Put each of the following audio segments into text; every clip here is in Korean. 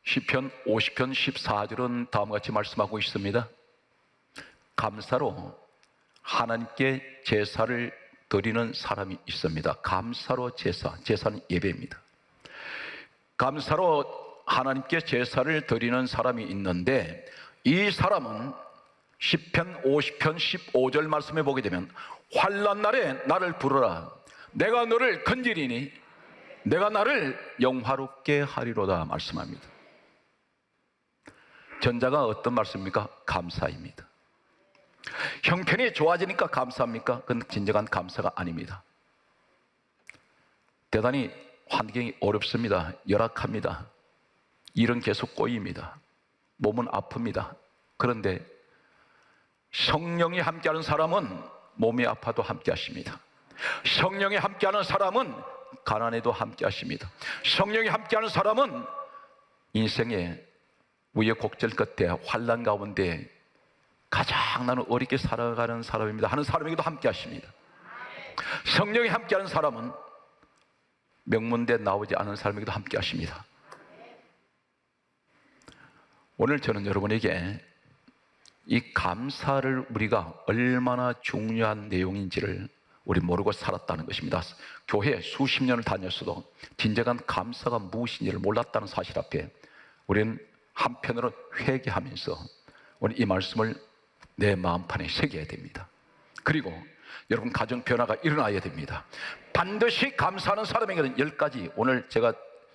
시편 50편 14절은 다음과 같이 말씀하고 있습니다. 감사로 하나님께 제사를 드리는 사람이 있습니다. 감사로 제사는 예배입니다. 감사로 하나님께 제사를 드리는 사람이 있는데, 이 사람은 시편 50편 15절 말씀에 보게 되면 환난 날에 나를 부르라, 내가 너를 건지리니 내가 나를 영화롭게 하리로다 말씀합니다. 전자가 어떤 말씀입니까? 감사입니다. 형편이 좋아지니까 감사합니까? 그건 진정한 감사가 아닙니다. 대단히 환경이 어렵습니다. 열악합니다. 일은 계속 꼬입니다. 몸은 아픕니다. 그런데 성령이 함께하는 사람은 몸이 아파도 함께 하십니다. 성령이 함께하는 사람은 가난에도 함께 하십니다. 성령이 함께하는 사람은 인생의 우여곡절 끝에 환난 가운데 가장 나는 어렵게 살아가는 사람입니다 하는 사람에게도 함께 하십니다. 성령이 함께하는 사람은 명문대 나오지 않은 사람에게도 함께 하십니다. 오늘 저는 여러분에게 이 감사를 우리가 얼마나 중요한 내용인지를 우리 모르고 살았다는 것입니다. 교회 수십 년을 다녔어도 진정한 감사가 무엇인지를 몰랐다는 사실 앞에 우리는 한편으로 회개하면서 오늘 이 말씀을 내 마음판에 새겨야 됩니다. 그리고 여러분 가정 변화가 일어나야 됩니다. 반드시 감사하는 사람에게는 10가지 오늘 제가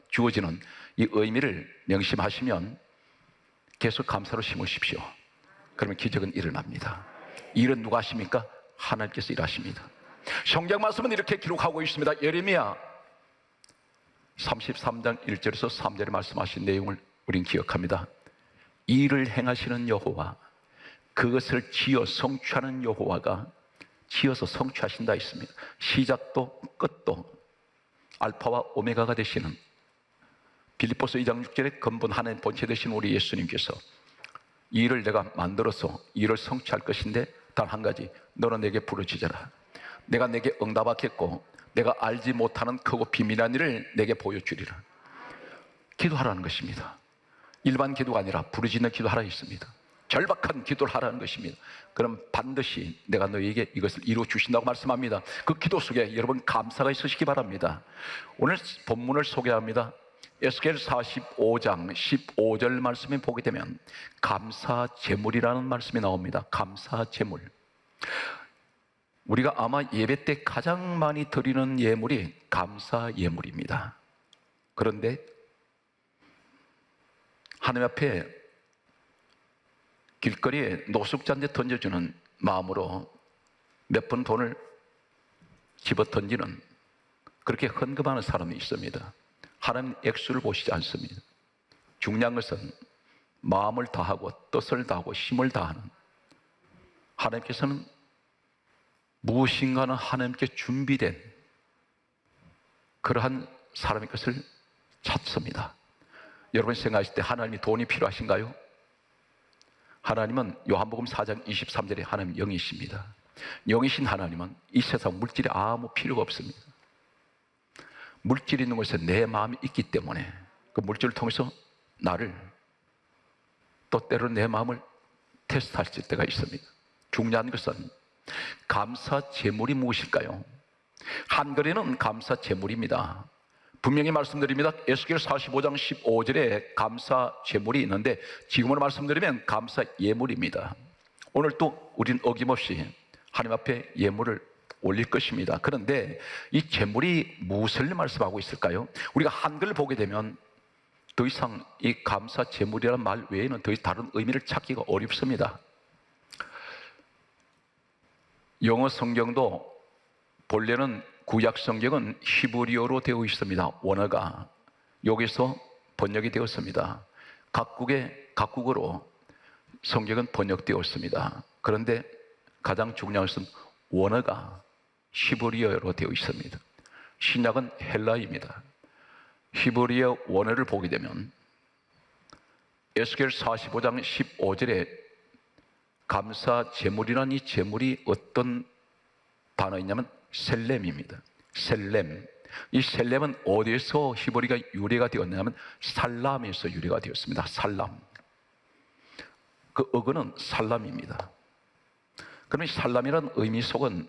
주어지는 이 의미를 명심하시면 계속 감사로 심으십시오. 그러면 기적은 일어납니다. 일은 누가 하십니까? 하나님께서 일하십니다. 성경 말씀은 이렇게 기록하고 있습니다. 예레미야 33장 1절에서 3절에 말씀하신 내용을 우린 기억합니다. 일을 행하시는 여호와, 그것을 지어 성취하는 여호와가 지어서 성취하신다 했습니다. 시작도 끝도 알파와 오메가가 되시는, 빌립보서 2장 6절에 근본 하나님 본체 되신 우리 예수님께서 이 일을 내가 만들어서 일을 성취할 것인데 단 한 가지, 너는 내게 부르짖어라. 내가 내게 응답하겠고 내가 알지 못하는 크고 비밀한 일을 내게 보여주리라. 기도하라는 것입니다. 일반 기도가 아니라 부르짖는 기도하라 했습니다. 절박한 기도를 하라는 것입니다. 그럼 반드시 내가 너에게 이것을 이루어 주신다고 말씀합니다. 그 기도 속에 여러분 감사가 있으시기 바랍니다. 오늘 본문을 소개합니다. 에스겔 45장 15절 말씀에 보게 되면 감사 제물이라는 말씀이 나옵니다. 감사 제물. 우리가 아마 예배 때 가장 많이 드리는 예물이 감사 예물입니다. 그런데 하나님 앞에 길거리에 노숙자한테 던져주는 마음으로 몇 번 돈을 집어 던지는, 그렇게 헌금하는 사람이 있습니다. 하나님 액수를 보시지 않습니다. 중요한 것은 마음을 다하고 뜻을 다하고 힘을 다하는, 하나님께서는 무엇인가는 하나님께 준비된 그러한 사람의 것을 찾습니다. 여러분 생각하실 때 하나님이 돈이 필요하신가요? 하나님은 요한복음 4장 23절에 하나님 영이십니다. 영이신 하나님은 이 세상 물질이 아무 필요가 없습니다. 물질이 있는 곳에 내 마음이 있기 때문에 그 물질을 통해서 나를, 또 때로는 내 마음을 테스트하실 때가 있습니다. 중요한 것은 감사 제물이 무엇일까요? 한글에는 감사 제물입니다. 분명히 말씀드립니다. 에스겔 45장 15절에 감사 제물이 있는데 지금으로 말씀드리면 감사 예물입니다. 오늘 또 우린 어김없이 하나님 앞에 예물을 올릴 것입니다. 그런데 이 제물이 무엇을 말씀하고 있을까요? 우리가 한글을 보게 되면 더 이상 이 감사 제물이라는 말 외에는 더 이상 다른 의미를 찾기가 어렵습니다. 영어 성경도 본래는 구약 성경은 히브리어로 되어 있습니다. 원어가 여기서 번역이 되었습니다. 각국어로 성경은 번역되었습니다. 그런데 가장 중요한 것은 원어가 히브리어로 되어 있습니다. 신약은 헬라입니다. 히브리어 원어를 보게 되면 에스겔 45장 15절에 감사 제물이라는 이 제물이 어떤 단어이냐면 셀렘입니다. 셀렘. 이 셀렘은 어디에서 히브리가 유래가 되었냐면 살람에서 유래가 되었습니다. 살람. 그 어근은 살람입니다. 그러면 살람이라는 의미 속은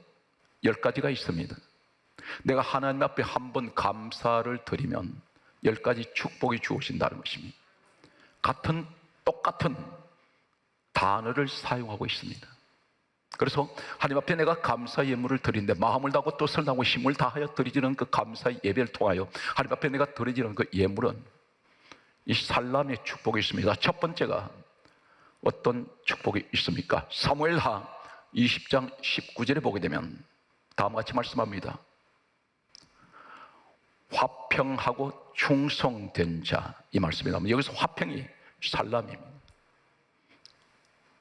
10가지가 있습니다. 내가 하나님 앞에 한 번 감사를 드리면 10가지 축복이 주어진다는 것입니다. 똑같은 단어를 사용하고 있습니다. 그래서 하나님 앞에 내가 감사 예물을 드리는데 마음을 다하고 뜻을 다하고 힘을 다하여 드리지는 그 감사의 예배를 통하여 하나님 앞에 내가 드리지는 그 예물은 이 살람의 축복이 있습니다. 첫 번째가 어떤 축복이 있습니까? 사무엘하 20장 19절에 보게 되면 다음과 같이 말씀합니다. 화평하고 충성된 자, 이 말씀이 나옵니다. 여기서 화평이 살람입니다.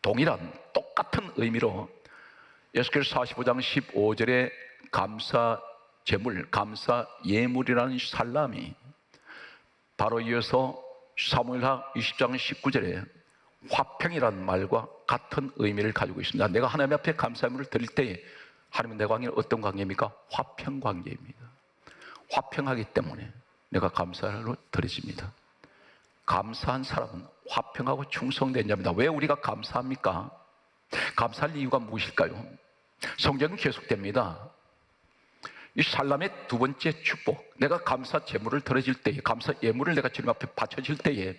동일한 똑같은 의미로 에스겔 45장 15절에 감사 제물, 감사 예물이라는 살람이 바로 이어서 사무엘하 20장 19절에 화평이라는 말과 같은 의미를 가지고 있습니다. 내가 하나님 앞에 감사 예물을 드릴 때에 하나님은 내 관계는 어떤 관계입니까? 화평 관계입니다. 화평하기 때문에 내가 감사를 드려집니다. 감사한 사람은 화평하고 충성된 자입니다. 왜 우리가 감사합니까? 감사할 이유가 무엇일까요? 성경은 계속됩니다. 이 살람의 두 번째 축복, 내가 감사 제물을 드려질 때에, 감사 예물을 내가 주님 앞에 바쳐질 때에,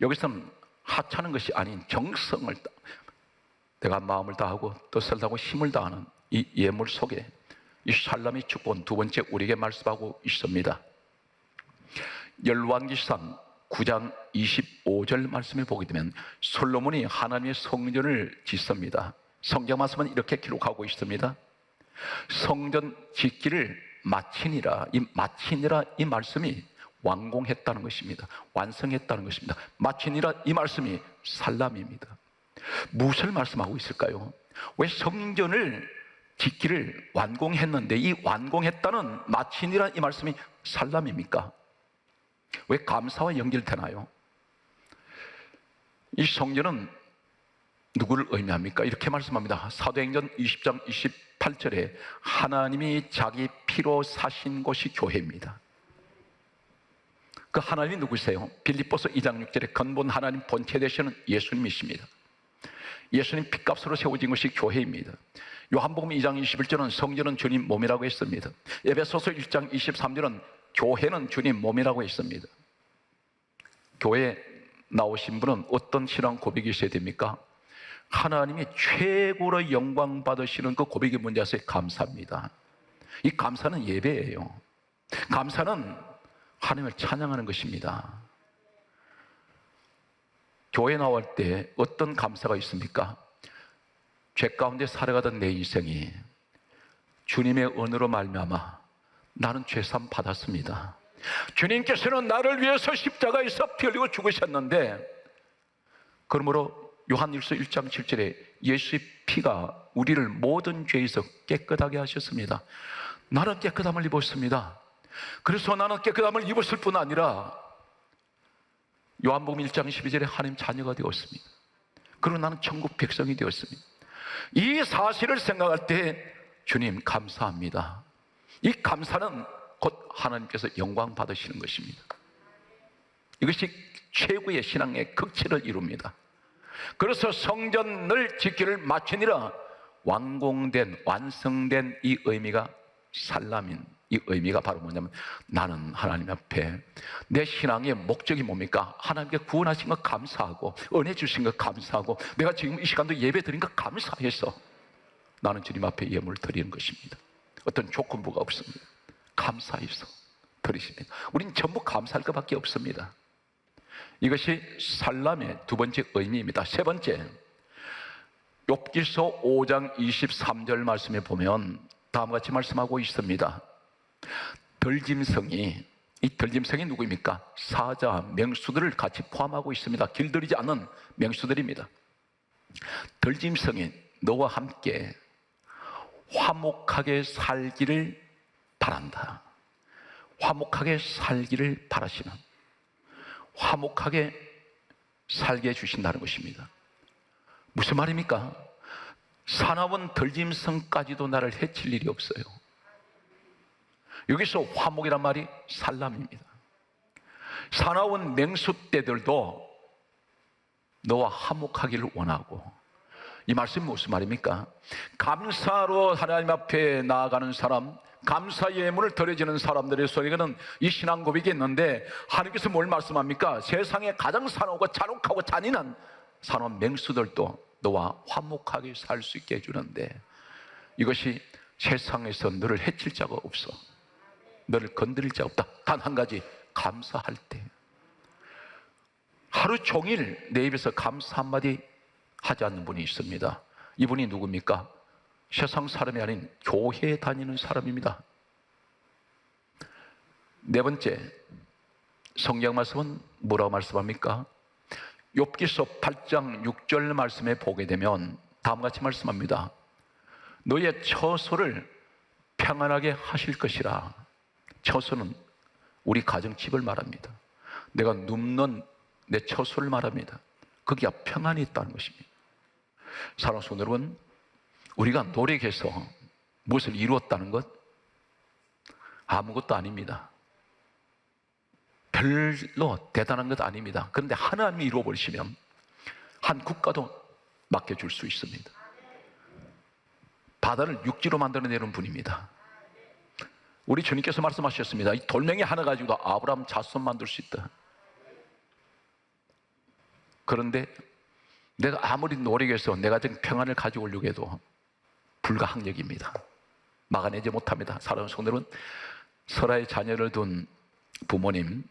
여기서는 하찮은 것이 아닌 정성을, 내가 마음을 다하고 뜻을 다하고 힘을 다하는 이 예물 속에 이 살람의 축복은 두 번째 우리에게 말씀하고 있습니다. 열왕기상 9장 25절 말씀을 보게 되면 솔로몬이 하나님의 성전을 짓습니다. 성경 말씀은 이렇게 기록하고 있습니다. 성전 짓기를 마치니라, 이 말씀이 완공했다는 것입니다. 완성했다는 것입니다. 마치니라 이 말씀이 살람입니다. 무엇을 말씀하고 있을까요? 왜 성전을 짓기를 완공했는데 이 완공했다는 마치니라 이 말씀이 살람입니까? 왜 감사와 연결되나요? 이 성전은 누구를 의미합니까? 이렇게 말씀합니다. 사도행전 20장 28절에 하나님이 자기 피로 사신 곳이 교회입니다. 그 하나님이 누구세요? 빌립보서 2장 6절에 근본 하나님 본체 되시는 예수님이십니다. 예수님 핏값으로 세워진 것이 교회입니다. 요한복음 2장 21절은 성전은 주님 몸이라고 했습니다. 에베소서 1장 23절은 교회는 주님 몸이라고 했습니다. 교회에 나오신 분은 어떤 신앙 고백이 있어야 됩니까? 하나님이 최고로 영광 받으시는 그 고백이 뭔지 아세요? 감사합니다. 이 감사는 예배예요. 감사는 하나님을 찬양하는 것입니다. 교회 나올 때 어떤 감사가 있습니까? 죄 가운데 살아가던 내 인생이 주님의 은혜로 말미암아 나는 죄삼 받았습니다. 주님께서는 나를 위해서 십자가에서 피 흘리고 죽으셨는데, 그러므로 요한일서 1장 7절에 예수의 피가 우리를 모든 죄에서 깨끗하게 하셨습니다. 나는 깨끗함을 입었습니다. 그래서 나는 깨끗함을 입었을 뿐 아니라 요한복음 1장 12절에 하나님 자녀가 되었습니다. 그리고 나는 천국 백성이 되었습니다. 이 사실을 생각할 때 주님 감사합니다. 이 감사는 곧 하나님께서 영광 받으시는 것입니다. 이것이 최고의 신앙의 극치를 이룹니다. 그래서 성전을 짓기를 마치니라 완공된, 완성된 이 의미가 살람인 이 의미가 바로 뭐냐면 나는 하나님 앞에 내 신앙의 목적이 뭡니까? 하나님께 구원하신 것 감사하고 은혜 주신 것 감사하고 내가 지금 이 시간도 예배 드린 것 감사해서 나는 주님 앞에 예물을 드리는 것입니다. 어떤 조건부가 없습니다. 감사해서 드리십니다. 우린 전부 감사할 것밖에 없습니다. 이것이 살람의 두 번째 의미입니다. 세 번째, 욥기서 5장 23절 말씀에 보면 다음과 같이 말씀하고 있습니다. 들짐승이, 이 들짐승이 누구입니까? 사자, 맹수들을 같이 포함하고 있습니다. 길들이지 않은 맹수들입니다. 들짐승이 너와 함께 화목하게 살기를 바란다. 화목하게 살기를 바라시는, 화목하게 살게 해주신다는 것입니다. 무슨 말입니까? 사나운 들짐승까지도 나를 해칠 일이 없어요. 여기서 화목이란 말이 살람입니다. 사나운 맹수떼들도 너와 화목하기를 원하고, 이 말씀이 무슨 말입니까? 감사로 하나님 앞에 나아가는 사람, 감사 예물을 드려지는 사람들의 속에는 이 신앙 고백이 있는데, 하나님께서 뭘 말씀합니까? 세상에 가장 사나우고 잔혹하고 잔인한 사나운 맹수들도 너와 화목하게 살 수 있게 해주는데, 이것이 세상에서 너를 해칠 자가 없어. 너를 건드릴 자가 없다. 단 한 가지, 감사할 때. 하루 종일 내 입에서 감사 한마디 하지 않는 분이 있습니다. 이분이 누굽니까? 세상 사람이 아닌 교회에 다니는 사람입니다. 네 번째, 성경 말씀은 뭐라고 말씀합니까? 욥기서 8장 6절 말씀에 보게 되면 다음과 같이 말씀합니다. 너의 처소를 평안하게 하실 것이라. 처소는 우리 가정집을 말합니다. 내가 눕는 내 처소를 말합니다. 거기가 평안이 있다는 것입니다. 사랑하는 성도 여러분, 우리가 노력해서 무엇을 이루었다는 것? 아무것도 아닙니다. 별로 대단한 것 아닙니다. 그런데 하나님이 이루어버리시면 한 국가도 맡겨줄 수 있습니다. 바다를 육지로 만들어내는 분입니다. 우리 주님께서 말씀하셨습니다. 이 돌멩이 하나 가지고도 아브라함 자손 만들 수 있다. 그런데 내가 아무리 노력해서 내가 정 평안을 가져오려고 해도 불가항력입니다. 막아내지 못합니다. 사랑하는 성도 여러분, 설아의 자녀를 둔 부모님,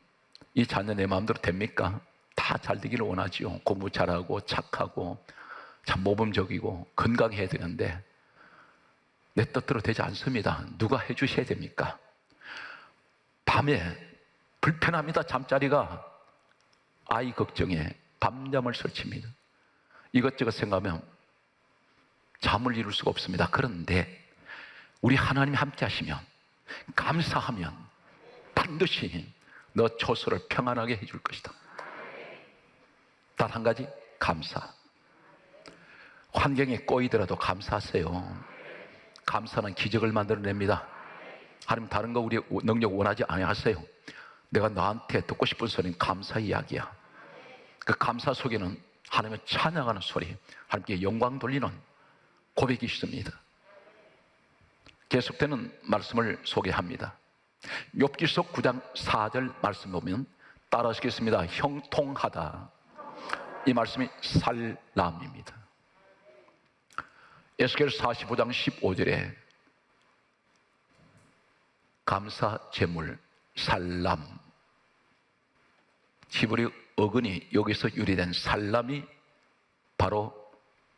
이 자녀 내 마음대로 됩니까? 다 잘 되기를 원하지요. 공부 잘하고 착하고 참 모범적이고 건강해야 되는데 내 뜻대로 되지 않습니다. 누가 해주셔야 됩니까? 밤에 불편합니다. 잠자리가. 아이 걱정에 밤잠을 설칩니다. 이것저것 생각하면 잠을 이룰 수가 없습니다. 그런데 우리 하나님이 함께 하시면, 감사하면 반드시 너 처소를 평안하게 해줄 것이다. 단 한 가지, 감사. 환경에 꼬이더라도 감사하세요. 감사는 기적을 만들어냅니다. 하나님 다른 거 우리 능력 원하지 않으세요. 내가 너한테 듣고 싶은 소리는 감사 이야기야. 그 감사 속에는 하나님을 찬양하는 소리, 하나님께 영광 돌리는 고백이 있습니다. 계속되는 말씀을 소개합니다. 욥기서 9장 4절 말씀 보면 따라하시겠습니다. 형통하다. 이 말씀이 살람입니다. 에스겔 45장 15절에 감사 제물 살람, 히브리 어근이 여기서 유래된 살람이 바로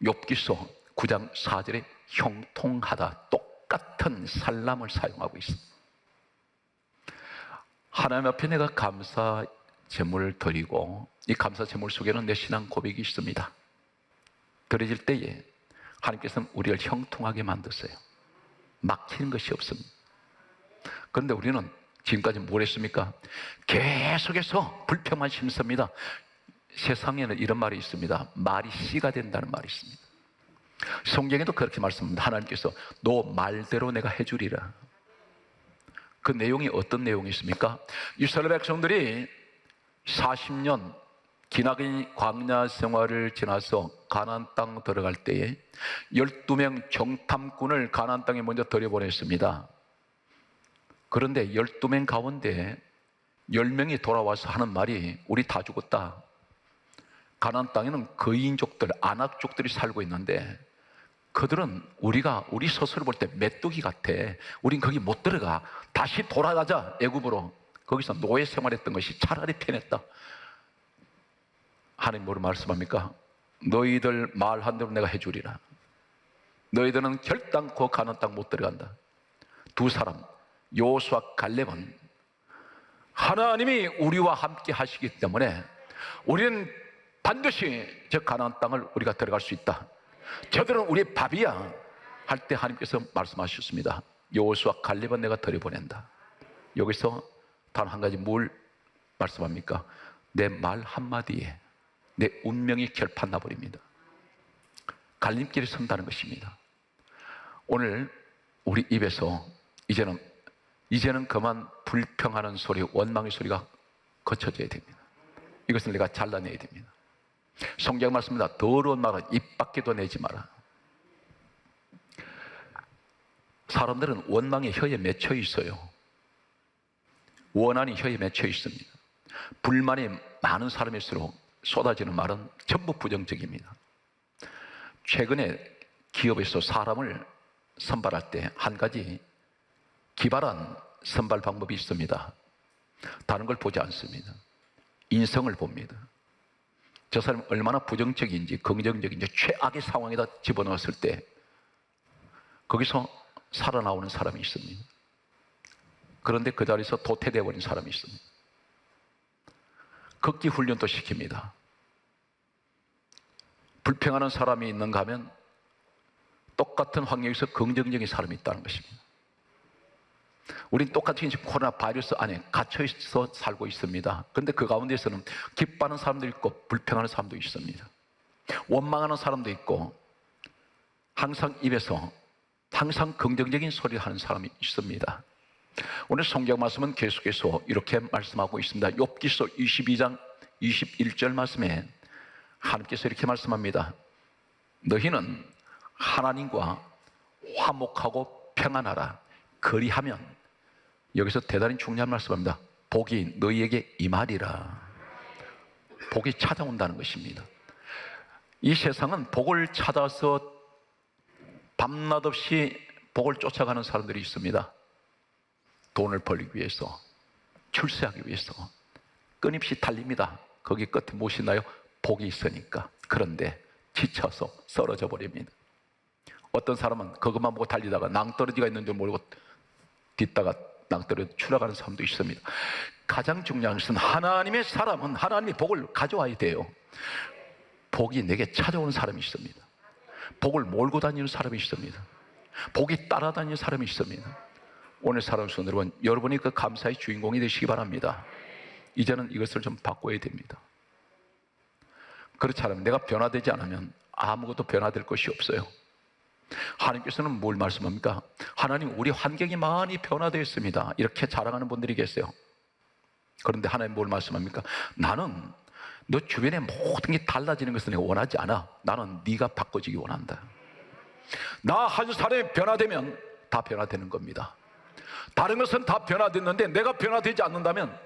욥기서 9장 4절에 형통하다, 똑같은 살람을 사용하고 있습니다. 하나님 앞에 내가 감사 제물을 드리고, 이 감사 제물 속에는 내 신앙 고백이 있습니다. 드려질 때에 하나님께서는 우리를 형통하게 만드세요. 막히는 것이 없습니다. 그런데 우리는 지금까지 뭘 했습니까? 계속해서 불평만 심습니다. 세상에는 이런 말이 있습니다. 말이 씨가 된다는 말이 있습니다. 성경에도 그렇게 말씀합니다. 하나님께서 너 말대로 내가 해주리라. 그 내용이 어떤 내용이 있습니까? 이스라엘 백성들이 40년 기나긴 광야 생활을 지나서 가나안 땅 들어갈 때에 12명 정탐꾼을 가나안 땅에 먼저 들여보냈습니다. 그런데 12명 가운데 10명이 돌아와서 하는 말이 우리 다 죽었다. 가나안 땅에는 거인족들, 아낙족들이 살고 있는데 그들은 우리 스스로 볼 때 메뚜기 같아. 우린 거기 못 들어가. 다시 돌아가자, 애굽으로. 거기서 노예 생활했던 것이 차라리 편했다. 하나님 뭐로 말씀합니까? 너희들 말한 대로 내가 해주리라. 너희들은 결단코 가나안 땅 못 들어간다. 두 사람, 여호수아 갈렙은 하나님이 우리와 함께 하시기 때문에 우리는 반드시 저 가나안 땅을 우리가 들어갈 수 있다. 저들은 우리의 밥이야 할 때 하나님께서 말씀하셨습니다. 여호수아 갈렙은 내가 들여보낸다. 여기서 단 한 가지 뭘 말씀합니까? 내 말 한마디에 내 운명이 결판 나버립니다. 갈림길에 선다는 것입니다. 오늘 우리 입에서 이제는 이제는 그만 불평하는 소리, 원망의 소리가 거쳐져야 됩니다. 이것을 내가 잘라내야 됩니다. 성경 말씀입니다. 더러운 말은 입 밖에도 내지 마라. 사람들은 원망이 혀에 맺혀 있어요. 원한이 혀에 맺혀 있습니다. 불만이 많은 사람일수록 쏟아지는 말은 전부 부정적입니다. 최근에 기업에서 사람을 선발할 때 한 가지 기발한 선발 방법이 있습니다. 다른 걸 보지 않습니다. 인성을 봅니다. 저 사람이 얼마나 부정적인지 긍정적인지 최악의 상황에다 집어넣었을 때 거기서 살아나오는 사람이 있습니다. 그런데 그 자리에서 도태되어 버린 사람이 있습니다. 극기 훈련도 시킵니다. 불평하는 사람이 있는가 하면 똑같은 환경에서 긍정적인 사람이 있다는 것입니다. 우린 똑같이 코로나 바이러스 안에 갇혀있어 살고 있습니다. 그런데 그 가운데서는 기뻐하는 사람도 있고 불평하는 사람도 있습니다. 원망하는 사람도 있고 항상 입에서 항상 긍정적인 소리를 하는 사람이 있습니다. 오늘 성경 말씀은 계속해서 이렇게 말씀하고 있습니다. 욥기서 22장 21절 말씀에 하나님께서 이렇게 말씀합니다. 너희는 하나님과 화목하고 평안하라. 그리하면, 여기서 대단히 중요한 말씀입니다. 복이 너희에게 임하리라. 복이 찾아온다는 것입니다. 이 세상은 복을 찾아서 밤낮 없이 복을 쫓아가는 사람들이 있습니다. 돈을 벌기 위해서, 출세하기 위해서 끊임없이 달립니다. 거기 끝에 무엇이 있나요? 복이 있으니까. 그런데 지쳐서 쓰러져 버립니다. 어떤 사람은 그것만 보고 달리다가 낭떠러지가 있는 줄 모르고 뒤따가 낭떠러지 추락하는 사람도 있습니다. 가장 중요한 것은 하나님의 사람은 하나님의 복을 가져와야 돼요. 복이 내게 찾아오는 사람이 있습니다. 복을 몰고 다니는 사람이 있습니다. 복이 따라다니는 사람이 있습니다. 오늘 살아오신 여러분, 여러분이 그 감사의 주인공이 되시기 바랍니다. 이제는 이것을 좀 바꿔야 됩니다. 그렇지 않으면, 내가 변화되지 않으면 아무것도 변화될 것이 없어요. 하나님께서는 뭘 말씀합니까? 하나님, 우리 환경이 많이 변화되었습니다. 이렇게 자랑하는 분들이 계세요. 그런데 하나님 뭘 말씀합니까? 나는 너 주변에 모든 게 달라지는 것을 내가 원하지 않아. 나는 네가 바꿔지기 원한다. 나 한 사람이 변화되면 다 변화되는 겁니다. 다른 것은 다 변화됐는데 내가 변화되지 않는다면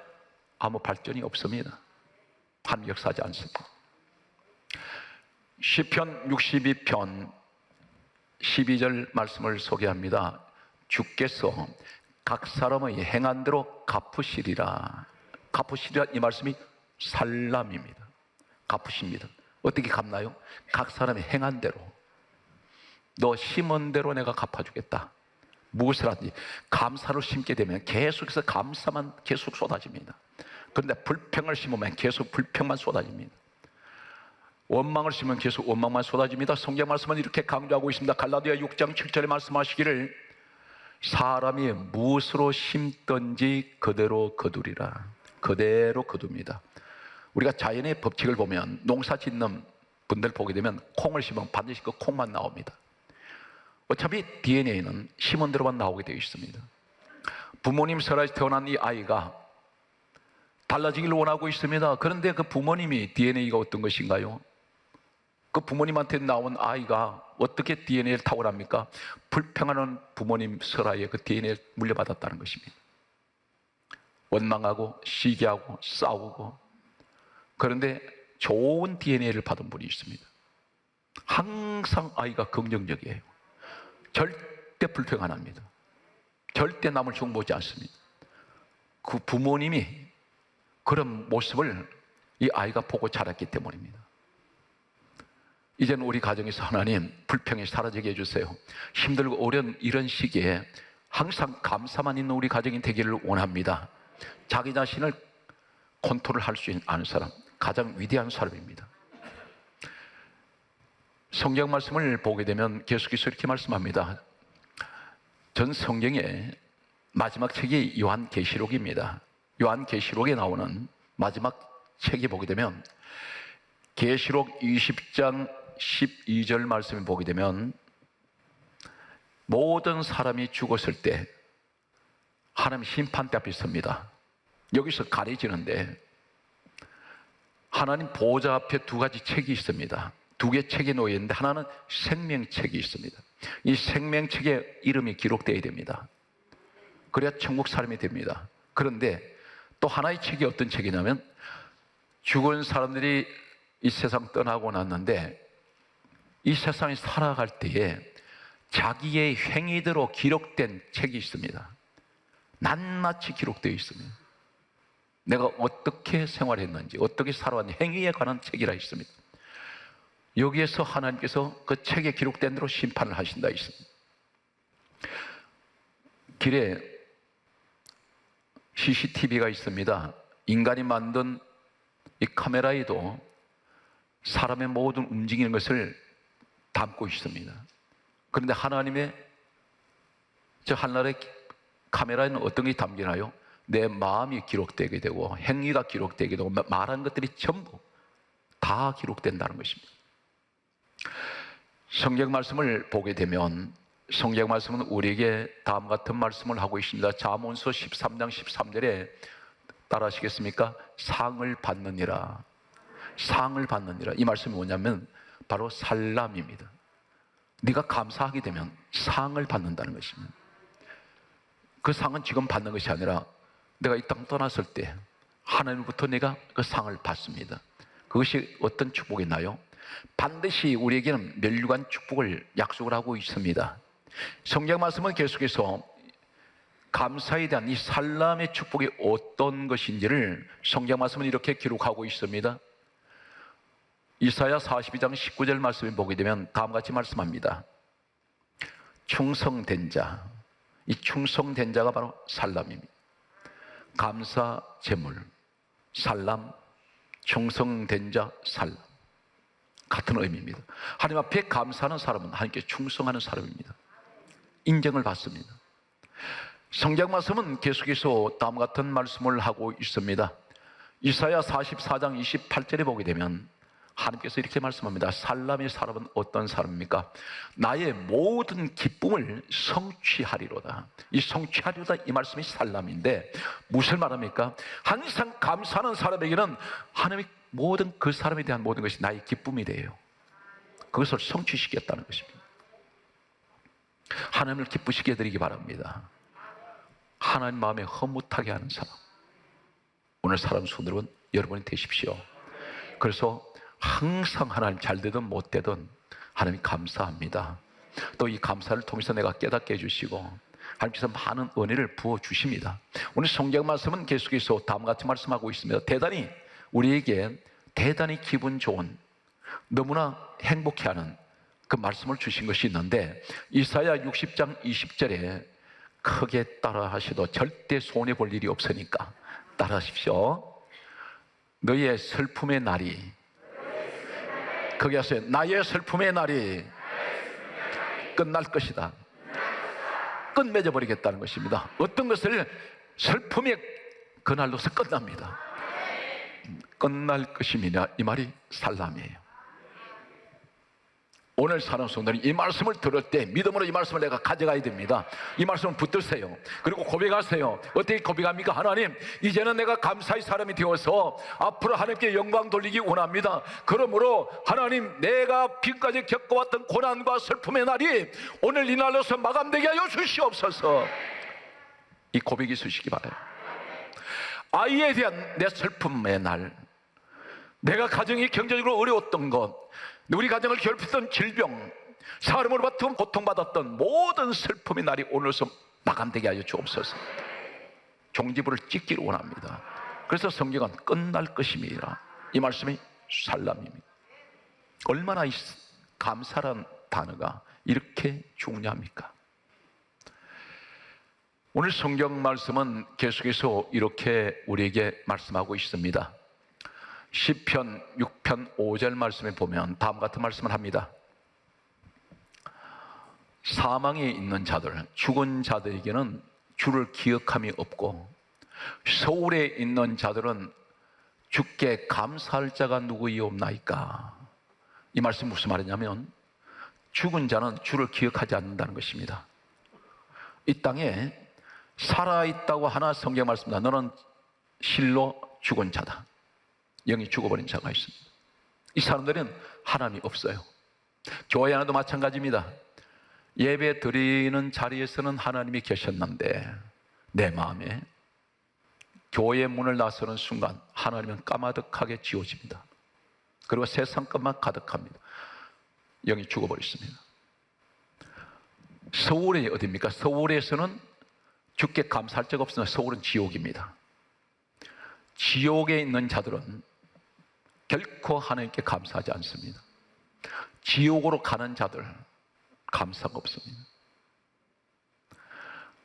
아무 발전이 없습니다. 하나님 역사하지 않습니다. 시편 62편 12절 말씀을 소개합니다. 주께서 각 사람의 행한 대로 갚으시리라. 갚으시리라, 이 말씀이 살람입니다. 갚으십니다. 어떻게 갚나요? 각 사람의 행한 대로, 너 심은 대로 내가 갚아주겠다. 무엇을 하든지 감사를 심게 되면 계속해서 감사만 계속 쏟아집니다. 그런데 불평을 심으면 계속 불평만 쏟아집니다. 원망을 심으면 계속 원망만 쏟아집니다. 성경 말씀은 이렇게 강조하고 있습니다. 갈라디아 6장 7절에 말씀하시기를 사람이 무엇으로 심든지 그대로 거두리라. 그대로 거둡니다. 우리가 자연의 법칙을 보면 농사 짓는 분들 보게 되면 콩을 심으면 반드시 그 콩만 나옵니다. 어차피 DNA는 심은 대로만 나오게 되어 있습니다. 부모님 설아에서 태어난 이 아이가 달라지기를 원하고 있습니다. 그런데 그 부모님이 DNA가 어떤 것인가요? 그 부모님한테 나온 아이가 어떻게 DNA를 타고납니까? 불평하는 부모님 설아에 그 DNA를 물려받았다는 것입니다. 원망하고 시기하고 싸우고. 그런데 좋은 DNA를 받은 분이 있습니다. 항상 아이가 긍정적이에요. 절대 불평 안 합니다. 절대 남을 중보지 않습니다. 그 부모님이 그런 모습을 이 아이가 보고 자랐기 때문입니다. 이제는 우리 가정에서 하나님 불평이 사라지게 해주세요. 힘들고 어려운 이런 시기에 항상 감사만 있는 우리 가정이 되기를 원합니다. 자기 자신을 컨트롤할 수 있는 사람, 가장 위대한 사람입니다. 성경 말씀을 보게 되면 계속해서 이렇게 말씀합니다. 전 성경의 마지막 책이 요한계시록입니다. 요한계시록에 나오는 마지막 책이 보게 되면 계시록 20장 12절 말씀을 보게 되면 모든 사람이 죽었을 때 하나님 심판대 앞에 있습니다. 여기서 가려지는데 하나님 보호자 앞에 두 가지 책이 있습니다. 두 개의 책이 놓여 있는데 하나는 생명책이 있습니다. 이 생명책에 이름이 기록되어야 됩니다. 그래야 천국 사람이 됩니다. 그런데 또 하나의 책이 어떤 책이냐면 죽은 사람들이 이 세상 떠나고 났는데 이 세상에 살아갈 때에 자기의 행위대로 기록된 책이 있습니다. 낱낱이 기록되어 있습니다. 내가 어떻게 생활했는지, 어떻게 살아왔는지 행위에 관한 책이라 있습니다. 여기에서 하나님께서 그 책에 기록된 대로 심판을 하신다 있습니다. 길에 CCTV가 있습니다. 인간이 만든 이 카메라에도 사람의 모든 움직이는 것을 담고 있습니다. 그런데 하나님의 저 하늘의 카메라에는 어떤 게 담기나요? 내 마음이 기록되게 되고 행위가 기록되게 되고 말하는 것들이 전부 다 기록된다는 것입니다. 성경 말씀을 보게 되면 성경 말씀은 우리에게 다음 같은 말씀을 하고 있습니다. 잠언서 13장 13절에 따라 하시겠습니까? 상을 받느니라. 상을 받느니라. 이 말씀이 뭐냐면 바로 살람입니다. 네가 감사하게 되면 상을 받는다는 것입니다. 그 상은 지금 받는 것이 아니라 내가 이 땅 떠났을 때 하나님부터 내가 그 상을 받습니다. 그것이 어떤 축복이나요? 반드시 우리에게는 멸류관 축복을 약속을 하고 있습니다. 성경 말씀은 계속해서 감사에 대한 이 살람의 축복이 어떤 것인지를 성경 말씀은 이렇게 기록하고 있습니다. 이사야 42장 19절 말씀을 보게 되면 다음과 같이 말씀합니다. 충성된 자, 이 충성된 자가 바로 살람입니다. 감사 제물, 살람, 충성된 자, 살람 같은 의미입니다. 하나님 앞에 감사하는 사람은 하나님께 충성하는 사람입니다. 인정을 받습니다. 성경 말씀은 계속해서 다음 같은 말씀을 하고 있습니다. 이사야 44장 28절에 보게 되면 하나님께서 이렇게 말씀합니다. 살람의 사람은 어떤 사람입니까? 나의 모든 기쁨을 성취하리로다. 이 성취하리로다 이 말씀이 살람인데 무슨 말합니까? 항상 감사하는 사람에게는 하나님이 모든 그 사람에 대한 모든 것이 나의 기쁨이 돼요. 그것을 성취시켰다는 것입니다. 하나님을 기쁘시게 해드리기 바랍니다. 하나님 마음에 허무하게 하는 사람, 오늘 사람 손들은 여러분이 되십시오. 그래서 항상 하나님 잘 되든 못 되든 하나님 감사합니다. 또 이 감사를 통해서 내가 깨닫게 해주시고 하나님께서 많은 은혜를 부어주십니다. 오늘 성경 말씀은 계속해서 다음과 같이 말씀하고 있습니다. 대단히 우리에게 대단히 기분 좋은 너무나 행복해하는 그 말씀을 주신 것이 있는데 이사야 60장 20절에 크게 따라하셔도 절대 손해볼 일이 없으니까 따라하십시오. 너희의 슬픔의 날이 거기 하세요. 나의 슬픔의 날이 끝날 것이다. 끝맺어 버리겠다는 것입니다. 어떤 것을 슬픔의 그날로서 끝납니다. 끝날 것임이냐 이 말이 살람이에요. 오늘 사는 성도는 이 말씀을 들을 때 믿음으로 이 말씀을 내가 가져가야 됩니다. 이 말씀을 붙드세요. 그리고 고백하세요. 어떻게 고백합니까? 하나님, 이제는 내가 감사의 사람이 되어서 앞으로 하나님께 영광 돌리기 원합니다. 그러므로 하나님, 내가 지금까지 겪어왔던 고난과 슬픔의 날이 오늘 이 날로서 마감되게 하여 주시옵소서. 이 고백이 있으시기 바라요. 아이에 대한 내 슬픔의 날, 내가 가정이 경제적으로 어려웠던 것, 우리 가정을 괴롭혔던 질병, 사람으로부터 고통받았던 모든 슬픔의 날이 오늘서 마감되게 하여 주옵소서. 종지부를 찍기를 원합니다. 그래서 성경은 끝날 것임이라 이 말씀이 살람입니다. 얼마나 이 감사란 단어가 이렇게 중요합니까? 오늘 성경 말씀은 계속해서 이렇게 우리에게 말씀하고 있습니다. 시편 6편 5절 말씀에 보면 다음 같은 말씀을 합니다. 사망에 있는 자들, 죽은 자들에게는 주를 기억함이 없고 소울에 있는 자들은 주께 감사할 자가 누구이옵나이까. 이 말씀 무슨 말이냐면 죽은 자는 주를 기억하지 않는다는 것입니다. 이 땅에 살아있다고 하나 성경 말씀입니다. 너는 실로 죽은 자다. 영이 죽어버린 자가 있습니다. 이 사람들은 하나님이 없어요. 교회 안에도 마찬가지입니다. 예배 드리는 자리에서는 하나님이 계셨는데 내 마음에 교회 문을 나서는 순간 하나님은 까마득하게 지워집니다. 그리고 세상 것만 가득합니다. 영이 죽어버렸습니다. 서울이 어디입니까? 서울에서는 주께 감사할 적 없으나 서울은 지옥입니다. 지옥에 있는 자들은 결코 하나님께 감사하지 않습니다. 지옥으로 가는 자들 감사가 없습니다.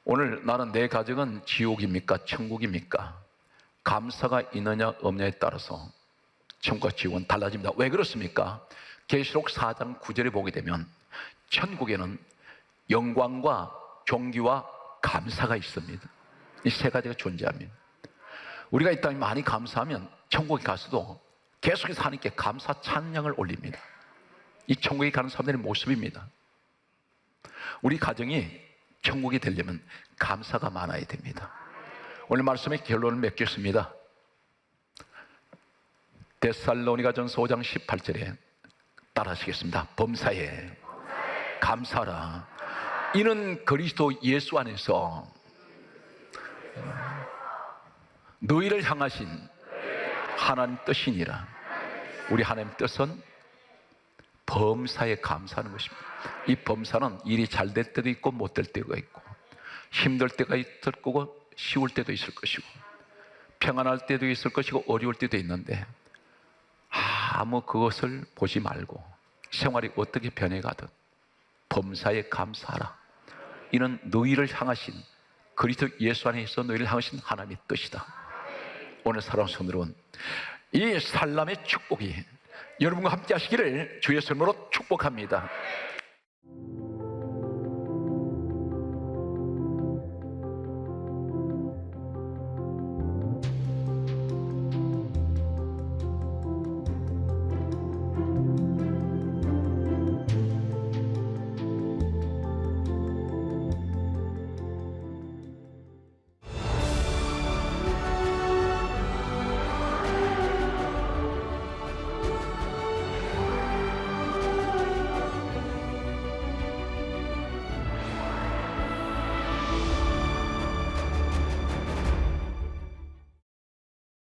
오늘 나는 내 가정은 지옥입니까? 천국입니까? 감사가 있느냐 없느냐에 따라서 천국과 지옥은 달라집니다. 왜 그렇습니까? 계시록 4장 9절에 보게 되면 천국에는 영광과 존귀와 감사가 있습니다. 이 세 가지가 존재합니다. 우리가 이 땅에 많이 감사하면 천국에 가서도 계속해서 하나님께 감사 찬양을 올립니다. 이 천국에 가는 사람들의 모습입니다. 우리 가정이 천국이 되려면 감사가 많아야 됩니다. 오늘 말씀의 결론을 맺겠습니다. 데살로니가전서 5장 18절에 따라하시겠습니다. 범사에 감사하라. 이는 그리스도 예수 안에서 너희를 향하신 하나님 뜻이니라. 우리 하나님 뜻은 범사에 감사하는 것입니다. 이 범사는 일이 잘 될 때도 있고 못 될 때가 있고 힘들 때가 있을 거고 쉬울 때도 있을 것이고 평안할 때도 있을 것이고 어려울 때도 있는데 아무 그것을 보지 말고 생활이 어떻게 변해가든 범사에 감사하라. 이는 너희를 향하신 그리스도 예수 안에 있어 너희를 향하신 하나님의 뜻이다. 오늘 사랑하는 성도 여러분, 이 살람의 축복이 여러분과 함께 하시기를 주의 이름으로 축복합니다.